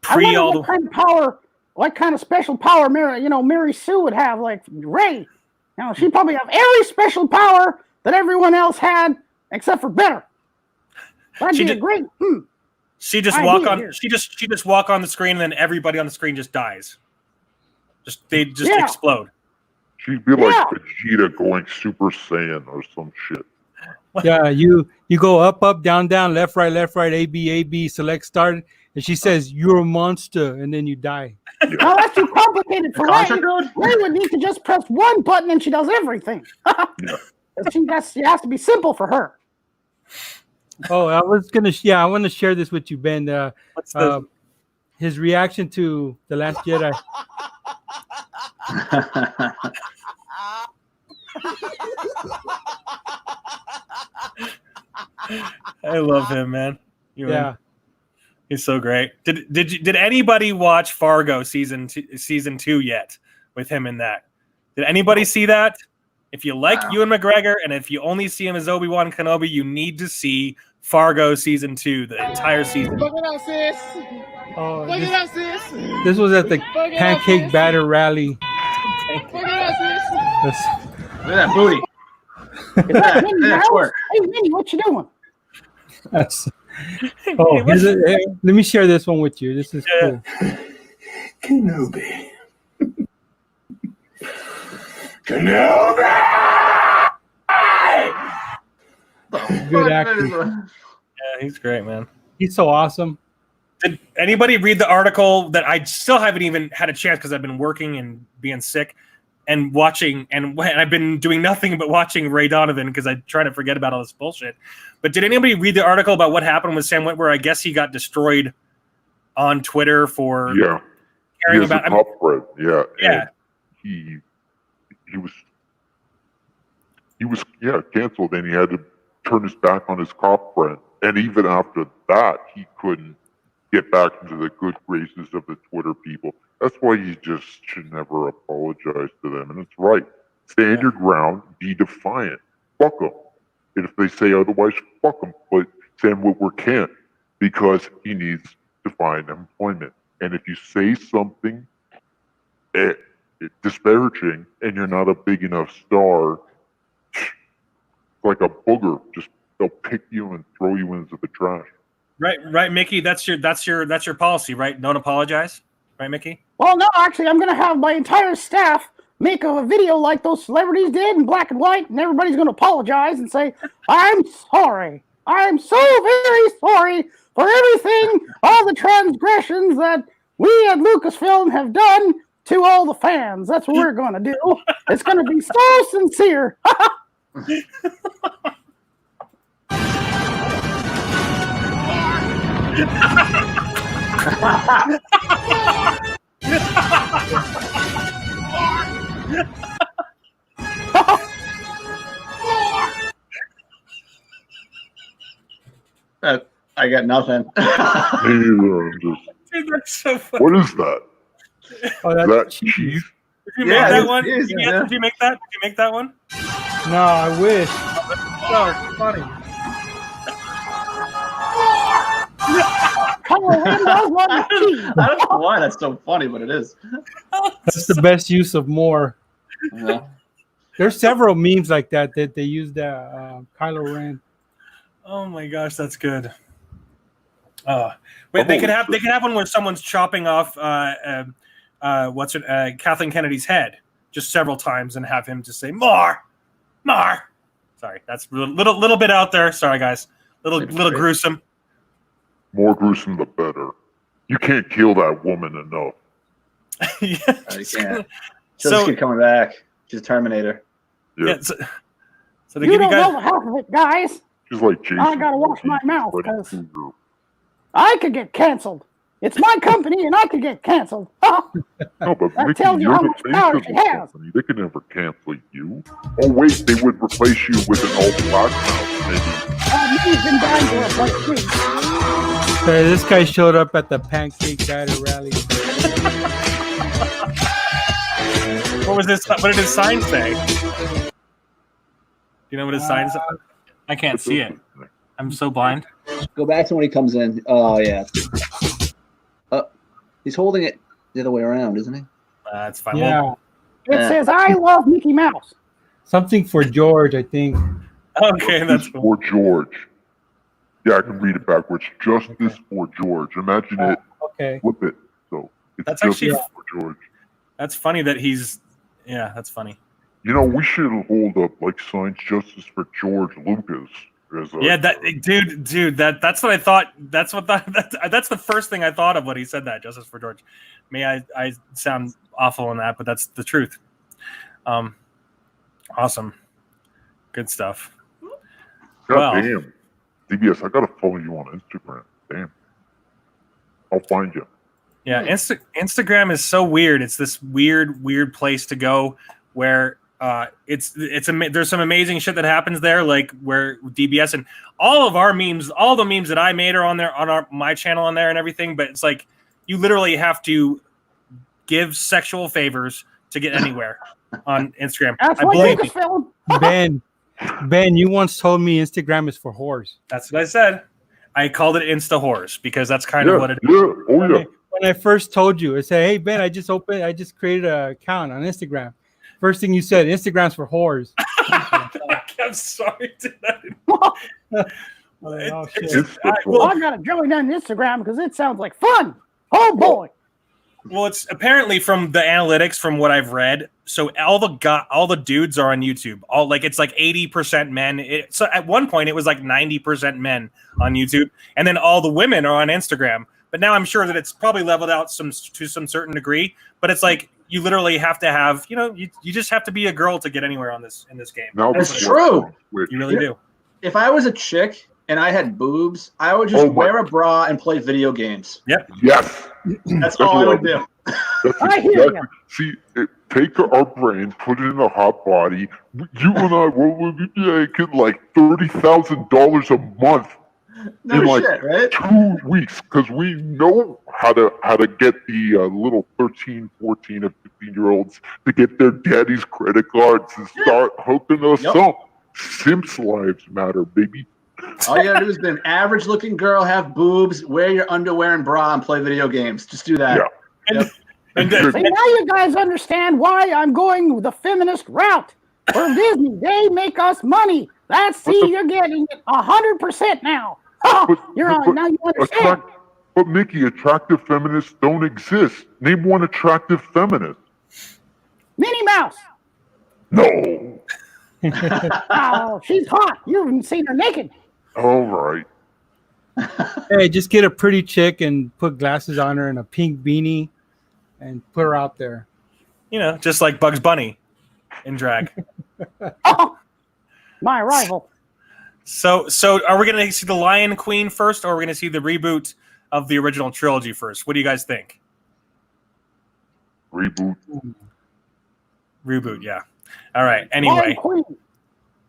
pre all the kind of power, what kind of special power Mary Sue would have, like Rey. She'd probably have every special power that everyone else had, except for better. That'd be great. She just walk on. She just walk on the screen, and then everybody on the screen just dies. They explode. She'd be like Vegeta going Super Saiyan or some shit. Yeah, you go up, down, left, right, A, B, select, start, and she says you're a monster, and then you die. Oh, that's too complicated for Rey. Rey would need to just press one button and she does everything. It has to be simple for her. Oh, I want to share this with you, Ben. His reaction to The Last Jedi. I love him, man. He's so great. Did anybody watch Fargo season 2 yet with him in that? Did anybody see that? If you like Ewan McGregor and if you only see him as Obi-Wan Kenobi, you need to see Fargo season 2, the entire season. Look it up, sis. Look it up, sis. This was at the pancake batter rally. Look it up, sis. Look at that booty. Look at that twerk. Hey, Minnie, what you doing? Let me share this one with you. This is cool. Kenobi. Good acting. Yeah, he's great, man. He's so awesome. Did anybody read the article that I still haven't even had a chance because I've been working and being sick and watching, and I've been doing nothing but watching Ray Donovan because I try to forget about all this bullshit. But did anybody read the article about what happened with Sam Witwer? I guess he got destroyed on Twitter for caring about. Yeah. He was canceled, and he had to turn his back on his cop friend. And even after that, he couldn't get back into the good graces of the Twitter people. That's why you just should never apologize to them. And it's right. Stand your ground. Be defiant. Fuck them. And if they say otherwise, fuck them. But Sam Witwer can't, because he needs to find employment. And if you say something disparaging and you're not a big enough star, like a booger, they'll pick you and throw you into the trash. Right, Mickey. That's your policy, right? Don't apologize, right, Mickey? Well, no, actually, I'm going to have my entire staff make a video like those celebrities did in black and white, and everybody's going to apologize and say, "I'm sorry. I'm so very sorry for everything, all the transgressions that we at Lucasfilm have done to all the fans." That's what we're going to do. It's going to be so sincere. I got nothing. Dude, that's so funny. What is that? Oh, Is that cheese? Did you make that one? Did you make that? Did you make that one? No, I wish. So funny. I don't know why that's so funny, but it is. That's the best use of more. Yeah. There's several memes like that they use that Kylo Ren. Oh my gosh, that's good. Wait, they could have one where someone's chopping off Kathleen Kennedy's head just several times and have him just say more. Sorry, that's a little bit out there. Sorry, guys, little gruesome. More gruesome, the better. You can't kill that woman enough. You can't. Just keep coming back. She's a Terminator. Yeah. So to You give you don't guys, know half of it, guys. She's like Jason. I gotta wash my mouth Freddy because Krueger. I could get canceled. It's my company, and I could get canceled. No, but That Mickey, tells you you're how the much face power of she the has. company. They can never cancel you. Oh wait, they would replace you with an all-black mouse, maybe. He's been dying to replace me. Hey, this guy showed up at the Pancake Batter rally. what was this? What did his sign say? Do you know what his sign said? I can't see it. I'm so blind. Go back to when he comes in. Oh yeah. He's holding it the other way around, isn't he? That's fine. Yeah. It says, "I love Mickey Mouse." Something for George, I think. Okay, that's cool. For George. Yeah, I can read it backwards. Justice for George. Imagine it. Okay. Flip it. So it's That's justice actually- for George. That's funny that he's. Yeah, that's funny. You know, we should hold up like signs justice for George Lucas. As a, Yeah, dude, that's what I thought. That's the first thing I thought of when he said that. Justice for George. May I sound awful in that, but that's the truth. Awesome, good stuff. God damn, DBS, I gotta follow you on Instagram. Damn, I'll find you. Yeah, Instagram is so weird. It's this weird place to go where there's some amazing shit that happens there, like where DBS and all of our memes, all the memes that I made are on there on my channel on there and everything. But it's like you literally have to give sexual favors to get anywhere on Instagram. That's I what believe me. Lucasfilm. Ben, you once told me Instagram is for whores. That's what I said. I called it Insta Whores because that's kind of what it is. Yeah, oh yeah. When I first told you, I said, "Hey Ben, I just created an account on Instagram." First thing you said, Instagram's for whores. I'm sorry. Oh, shit. I gotta join on Instagram because it sounds like fun. Oh boy. Well, it's apparently from the analytics from what I've read. So all the dudes are on YouTube. It's like 80% men. So at one point it was like 90% men on YouTube, and then all the women are on Instagram. But now I'm sure that it's probably leveled out to some certain degree. But it's like you literally have to have, you just have to be a girl to get anywhere in this game. Now That's true. You really do. If I was a chick and I had boobs, I would just wear a bra and play video games. Yep. Yes. That's all I would do. I hear you. See, take our brains, put it in a hot body. You and I will be making like $30,000 a month No in like shit, right? 2 weeks because we know how to get the little 13, 14, and 15-year-olds to get their daddy's credit cards and start hooking us up. Simps lives matter, baby. All you gotta do is be an average-looking girl, have boobs, wear your underwear and bra, and play video games. Just do that. Yeah. And See, now you guys understand why I'm going the feminist route. For Disney, they make us money. You're getting it 100% now. Now you understand. But Mickey, attractive feminists don't exist. Name one attractive feminist. Minnie Mouse. No. Oh, she's hot. You haven't seen her naked. All right. Hey, just get a pretty chick and put glasses on her and a pink beanie and put her out there. Just like Bugs Bunny in drag. Oh, my rival. So are we going to see the Lion Queen first, or are we going to see the reboot of the original trilogy first? What do you guys think? Reboot. Reboot, yeah. All right. Anyway,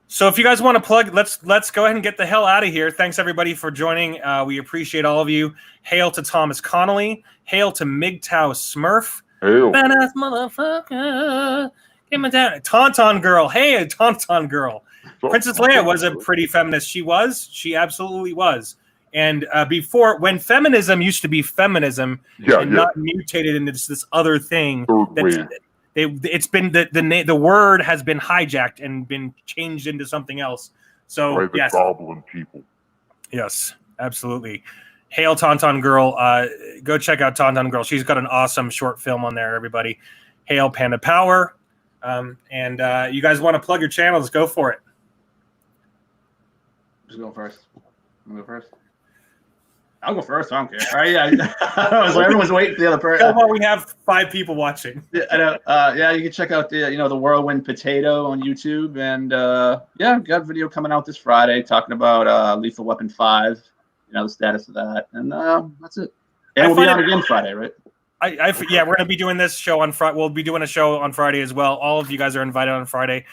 so if you guys want to plug, let's go ahead and get the hell out of here. Thanks everybody for joining. We appreciate all of you. Hail to Thomas Connolly. Hail to MGTOW Smurf. Hail. Badass motherfucker. Give me that. Tauntaun Girl. Hey, Tauntaun Girl. Princess Leia was a pretty feminist. She was. She absolutely was. And before, when feminism used to be feminism, not mutated into this other thing, it's been the word has been hijacked and been changed into something else. So yes, goblin people. Yes, absolutely. Hail Tauntaun Girl. Go check out Tauntaun Girl. She's got an awesome short film on there. Everybody, hail Panda Power. And you guys want to plug your channels? Go for it. Just go first. I'm gonna go first. I'll go first. I don't care. All right, yeah. I was like, everyone's waiting for the other person. Well, we have 5 people watching. Yeah, I know. Yeah, you can check out the the Whirlwind Potato on YouTube, and yeah, got a video coming out this Friday talking about Lethal Weapon 5. The status of that, and that's it. And we'll be on again Friday, right? Yeah, we're gonna be doing this show on Friday. We'll be doing a show on Friday as well. All of you guys are invited on Friday.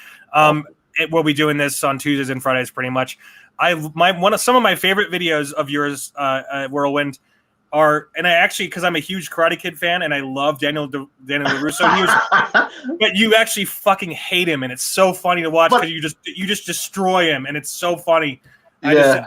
We'll be doing this on Tuesdays and Fridays, pretty much. Some of my favorite videos of yours, Whirlwind, are, and I actually, because I'm a huge Karate Kid fan and I love Daniel LaRusso, but you actually fucking hate him, and it's so funny to watch because you just destroy him, and it's so funny. Yeah.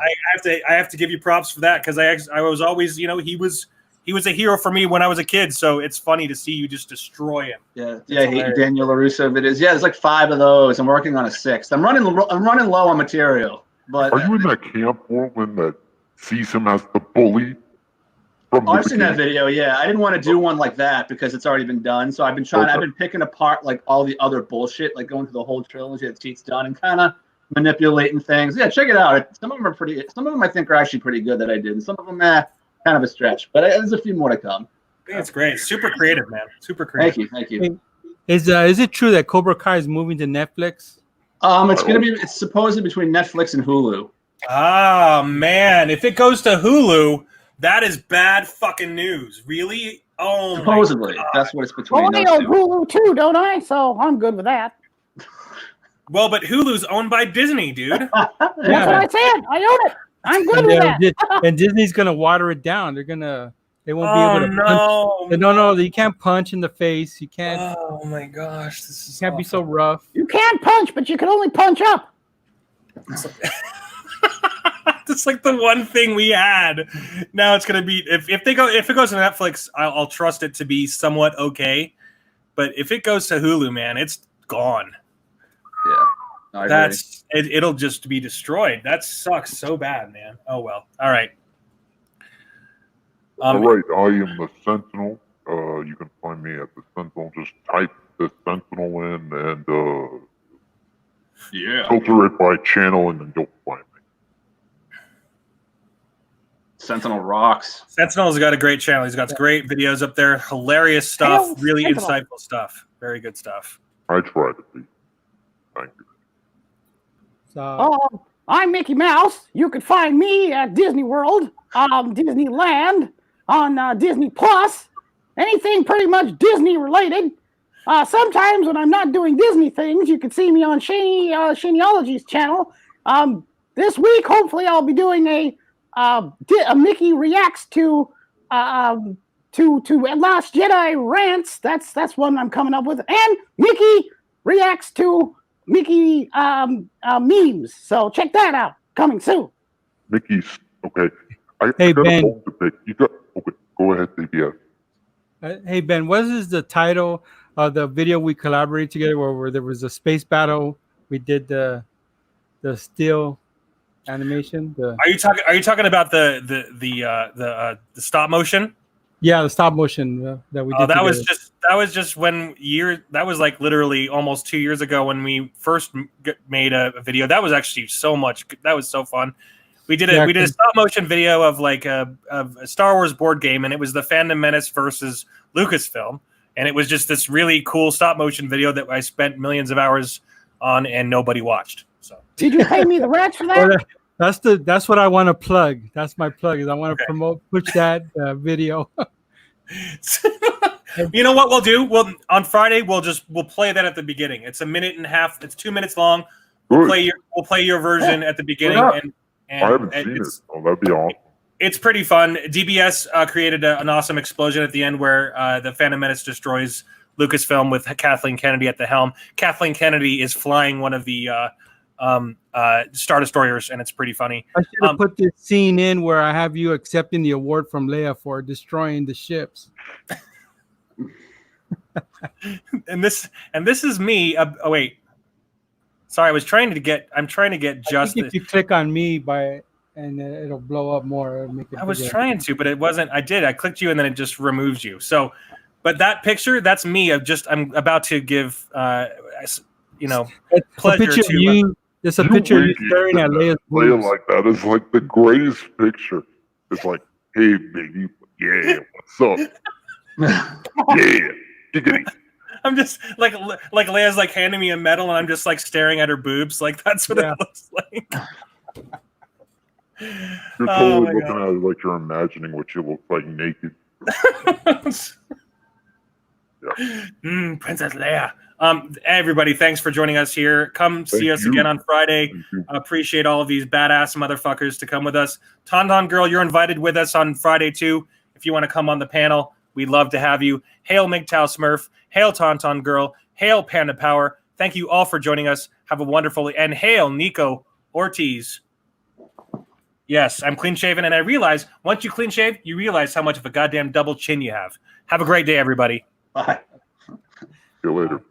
I have to give you props for that, because I was always, he was a hero for me when I was a kid, so it's funny to see you just destroy him. Yeah, I hate Daniel LaRusso videos. Yeah, there's like 5 of those. I'm working on a 6th. I'm running low on material. But are you in that camp, Whirlwind, that sees him as the bully? I've seen that video. Yeah, I didn't want to do one like that because it's already been done. So I've been trying. I've been picking apart like all the other bullshit, like going through the whole trilogy that Cheat's done, and kind of manipulating things. Yeah, check it out. Some of them are pretty. Some of them I think are actually pretty good that I did, and some of them kind of a stretch. But there's a few more to come. I think it's great. Super creative, man. Super creative. Thank you. Is it true that Cobra Kai is moving to Netflix? It's supposedly between Netflix and Hulu. Oh man, if it goes to Hulu, that is bad fucking news. Really? Oh, supposedly that's what it's between. Well, I own Hulu too, don't I? So I'm good with that. Well, but Hulu's owned by Disney, dude. That's what I said. I own it. I'm good with that. And Disney's gonna water it down. They won't be able to punch. No, you can't punch in the face. You can't. Oh my gosh, this is. You can't be so rough. You can punch, but you can only punch up. That's like the one thing we had. Now it's gonna be if it goes to Netflix, I'll trust it to be somewhat okay. But if it goes to Hulu, man, it's gone. Yeah, it'll just be destroyed. That sucks so bad, man. Oh well. All right. All right, I am the Sentinel. You can find me at the Sentinel. Just type the Sentinel in and filter it by channel, and then you'll find me. Sentinel rocks. Sentinel's got a great channel. He's got great videos up there. Hilarious stuff. Really insightful stuff. Very good stuff. I try to be. Thank you. So, I'm Mickey Mouse. You can find me at Disney World, Disneyland, on Disney Plus. Anything pretty much Disney related. Sometimes when I'm not doing Disney things, you can see me on Shaneology's channel. This week, hopefully, I'll be doing a Mickey reacts to Last Jedi rants. That's one I'm coming up with, and Mickey reacts to Mickey memes. So check that out. Coming soon. Mickey's okay. Hey Ben, go ahead, DBS. Hey Ben, what is the title of the video we collaborated together where there was a space battle? We did the still animation. Are you talking about the stop motion? Yeah, the stop motion that we did. That was just that was like literally almost 2 years ago when we first made a video. That was actually that was so fun. We did a stop motion video of like a Star Wars board game, and it was the Phantom Menace versus Lucasfilm, and it was just this really cool stop motion video that I spent millions of hours on and nobody watched. So did you pay me the rats for that? That's what I want to plug. That's my plug. Is I want to push that video. You know what we'll do? On Friday we'll play that at the beginning. It's a minute and a half. It's 2 minutes long. We'll play your version at the beginning. And I haven't seen it. Oh, that'd be awesome. It's pretty fun. DBS created an awesome explosion at the end where the Phantom Menace destroys Lucasfilm with Kathleen Kennedy at the helm. Kathleen Kennedy is flying one of the Star Destroyers, and it's pretty funny. I should have put this scene in where I have you accepting the award from Leia for destroying the ships. and this is me. Oh wait, sorry. I'm trying to get just. If you click on me and it'll blow up more. It'll make it I was trying to, but it wasn't. I did. I clicked you, and then it just removes you. So, but that picture, that's me. I'm about to give, pleasure to you. There's a picture of you staring at Leia's boobs. Leia like that is like the greatest picture. It's like, hey, baby, yeah, what's up? Yeah, giggity. I'm just like Leia's like handing me a medal, and I'm just like staring at her boobs. Like that's what it looks like. You're totally looking at it like you're imagining what you look like naked. Princess Leia. Everybody, thanks for joining us here. Come see us again on Friday. Appreciate all of these badass motherfuckers to come with us. Tauntaun Girl, you're invited with us on Friday too. If you want to come on the panel, we'd love to have you. Hail MGTOW Smurf. Hail Tauntaun Girl. Hail Panda Power. Thank you all for joining us. Have a wonderful and hail Nico Ortiz. Yes, I'm clean shaven, and I realize once you clean shave, you realize how much of a goddamn double chin you have. Have a great day, everybody. Bye. See you later.